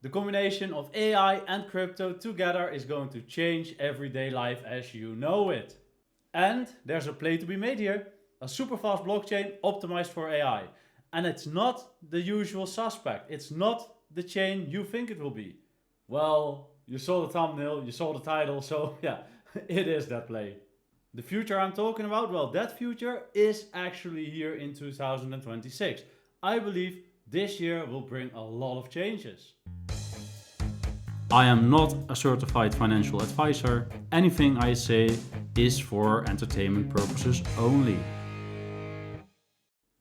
The combination of AI and crypto together is going to change everyday life as you know it. And there's a play to be made here. A super fast blockchain optimized for AI. And it's not the usual suspect. It's not the chain you think it will be. Well, you saw the thumbnail, you saw the title, so yeah, it is that play. The future I'm talking about, well, that future is actually here in 2026. I believe this year will bring a lot of changes. I am not a certified financial advisor. Anything I say is for entertainment purposes only.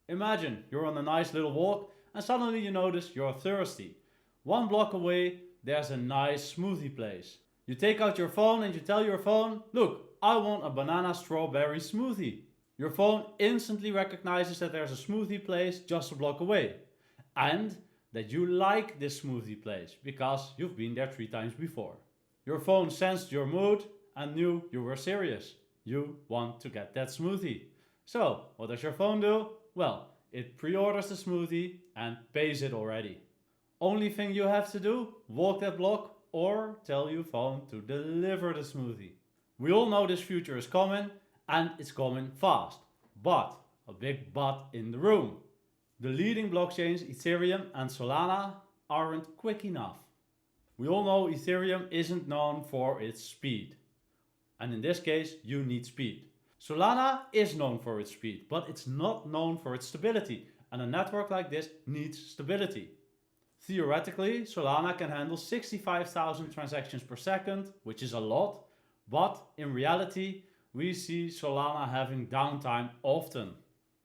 Imagine you're on a nice little walk and suddenly you notice you're thirsty. 1 block away, there's a nice smoothie place. You take out your phone and you tell your phone, look, I want a banana strawberry smoothie. Your phone instantly recognizes that there's a smoothie place just a block away. And that you like this smoothie place because you've been there 3 times before. Your phone sensed your mood and knew you were serious. You want to get that smoothie. So, what does your phone do? Well, it pre-orders the smoothie and pays it already. Only thing you have to do, walk that block or tell your phone to deliver the smoothie. We all know this future is coming and it's coming fast. But, a big but in the room. The leading blockchains Ethereum and Solana aren't quick enough. We all know Ethereum isn't known for its speed. And in this case, you need speed. Solana is known for its speed, but it's not known for its stability. And a network like this needs stability. Theoretically, Solana can handle 65,000 transactions per second, which is a lot. But in reality, we see Solana having downtime often.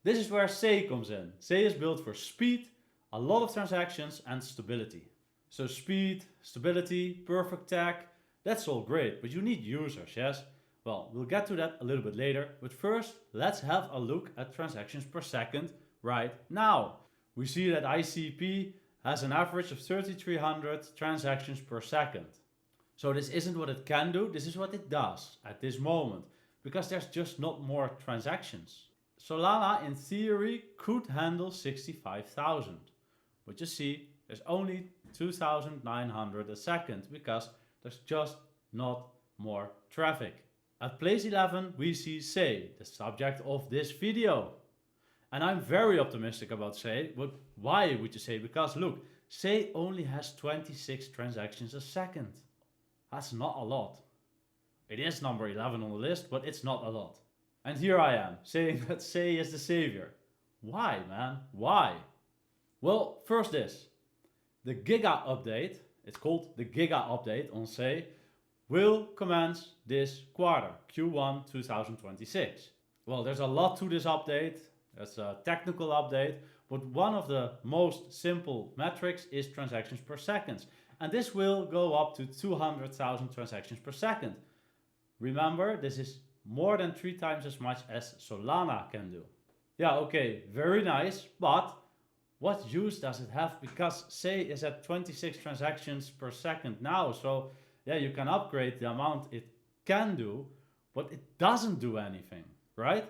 This is where SEI comes in. SEI is built for speed, a lot of transactions and stability. So speed, stability, perfect tech, that's all great, but you need users, yes? Well, we'll get to that a little bit later, but first let's have a look at transactions per second right now. We see that ICP has an average of 3,300 transactions per second. So this isn't what it can do, this is what it does at this moment, because there's just not more transactions. Solana in theory could handle 65,000, but you see there's only 2,900 a second because there's just not more traffic. At place 11 we see SEI, the subject of this video. And I'm very optimistic about SEI, but why would you say? Because look, SEI only has 26 transactions a second. That's not a lot. It is number 11 on the list, but it's not a lot. And here I am, saying that SEI is the savior. Why, man? Why? Well, first this. The GIGA update, it's called the GIGA update on SEI, will commence this quarter, Q1 2026. Well, there's a lot to this update. It's a technical update, but one of the most simple metrics is transactions per second. And this will go up to 200,000 transactions per second. Remember, this is more than 3 times as much as Solana can do. Yeah, okay, very nice, but what use does it have? Because SEI is at 26 transactions per second now, so yeah, you can upgrade the amount it can do, but it doesn't do anything, right?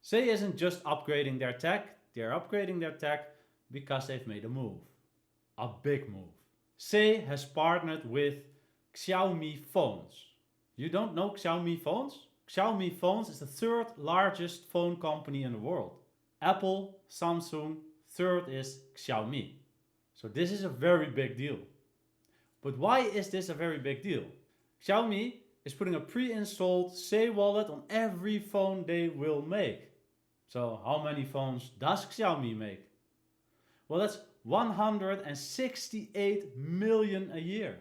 SEI isn't just upgrading their tech, they're upgrading their tech because they've made a move. A big move. SEI has partnered with Xiaomi phones. You don't know Xiaomi phones? Xiaomi phones is the 3rd largest phone company in the world. Apple, Samsung, 3rd is Xiaomi. So this is a very big deal. But why is this a very big deal? Xiaomi is putting a pre-installed SEI wallet on every phone they will make. So how many phones does Xiaomi make? Well, that's 168 million a year.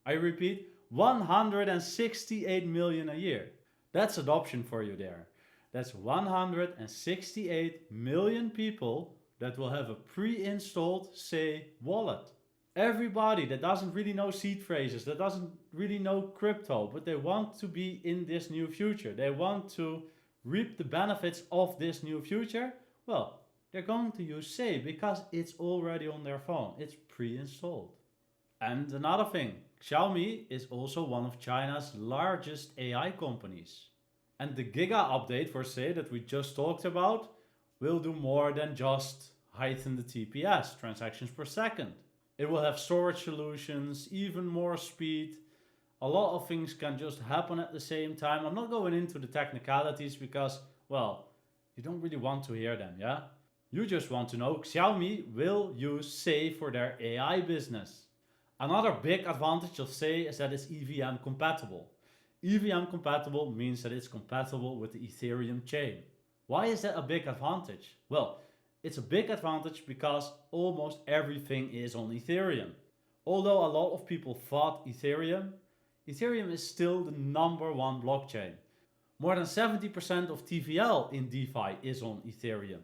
I repeat, 168 million a year. That's adoption for you there. That's 168 million people that will have a pre-installed SEI wallet. Everybody that doesn't really know seed phrases, that doesn't really know crypto, but they want to be in this new future. They want to reap the benefits of this new future. Well, they're going to use SEI because it's already on their phone. It's pre-installed. And another thing, Xiaomi is also one of China's largest AI companies. And the GIGA update for SEI that we just talked about will do more than just heighten the TPS, transactions per second. It will have storage solutions, even more speed. A lot of things can just happen at the same time. I'm not going into the technicalities because, well, you don't really want to hear them, yeah? You just want to know Xiaomi will use SEI for their AI business. Another big advantage of SEI is that it's EVM compatible. EVM compatible means that it's compatible with the Ethereum chain. Why is that a big advantage? Well, it's a big advantage because almost everything is on Ethereum. Although a lot of people fought Ethereum, Ethereum is still the number one blockchain. More than 70% of TVL in DeFi is on Ethereum.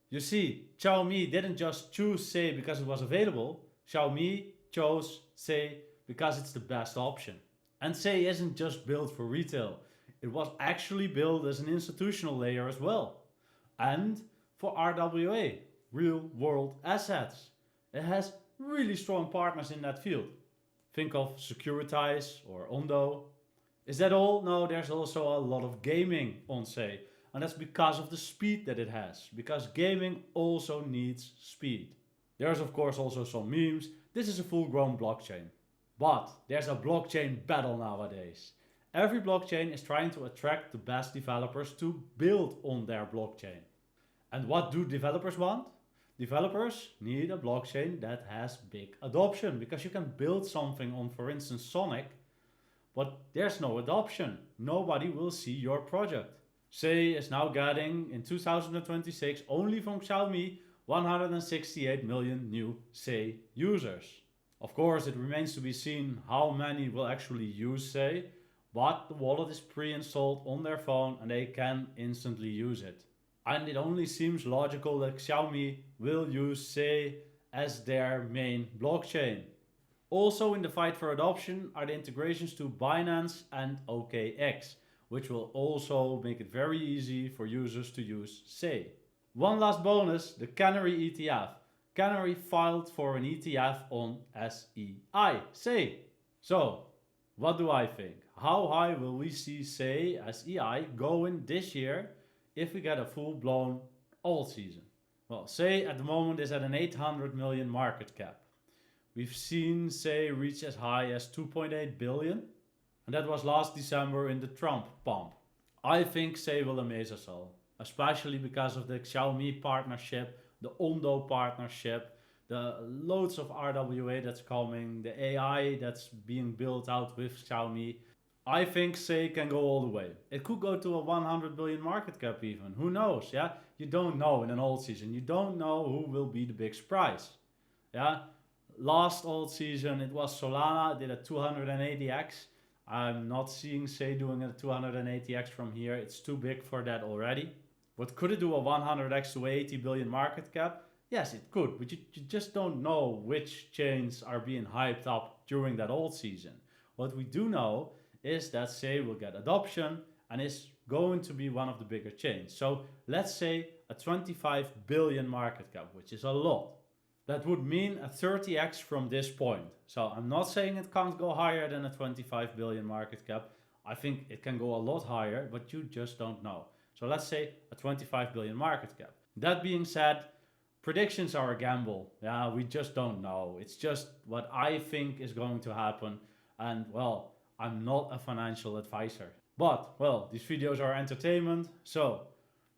You see, Xiaomi didn't just choose SEI because it was available. Xiaomi chose SEI because it's the best option. And SEI isn't just built for retail. It was actually built as an institutional layer as well. And for RWA, real world assets. It has really strong partners in that field. Think of Securitize or Ondo. Is that all? No, there's also a lot of gaming on SEI. And that's because of the speed that it has. Because gaming also needs speed. There's of course also some memes. This is a full-grown blockchain. But there's a blockchain battle nowadays. Every blockchain is trying to attract the best developers to build on their blockchain. And what do developers want? Developers need a blockchain that has big adoption, because you can build something on, for instance, Sonic, but there's no adoption. Nobody will see your project. SEI is now getting, in 2026, only from Xiaomi, 168 million new SEI users. Of course, it remains to be seen how many will actually use SEI, but the wallet is pre-installed on their phone and they can instantly use it. And it only seems logical that Xiaomi will use SEI as their main blockchain. Also in the fight for adoption are the integrations to Binance and OKX, which will also make it very easy for users to use SEI. One last bonus, the Canary ETF. Canary filed for an ETF on SEI. So, what do I think? How high will we see SEI going this year if we get a full-blown alt season? Well, SEI at the moment is at an 800 million market cap. We've seen SEI reach as high as 2.8 billion, and that was last December in the Trump pump. I think SEI will amaze us all, especially because of the Xiaomi partnership, the Ondo partnership, the loads of RWA that's coming, the AI that's being built out with Xiaomi. I think SEI can go all the way. It could go to a 100 billion market cap even. Who knows, yeah? You don't know in an alt season. You don't know who will be the big surprise, yeah? Last alt season it was Solana, did a 280x. I'm not seeing SEI doing a 280x from here. It's too big for that already. But could it do a 100x to 80 billion market cap? Yes, it could, but you just don't know which chains are being hyped up during that alt season. What we do know is that SEI will get adoption and is going to be one of the bigger chains. So let's say a 25 billion market cap, which is a lot. That would mean a 30x from this point. So I'm not saying it can't go higher than a 25 billion market cap. I think it can go a lot higher, but you just don't know. So let's say a 25 billion market cap. That being said, predictions are a gamble. Yeah, we just don't know. It's just what I think is going to happen. And well, I'm not a financial advisor. But well, these videos are entertainment. So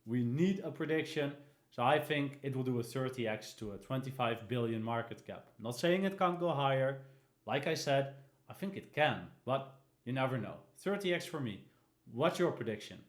we need a prediction. So I think it will do a 30x to a 25 billion market cap. Not saying it can't go higher. Like I said, I think it can, but you never know. 30x for me. What's your prediction?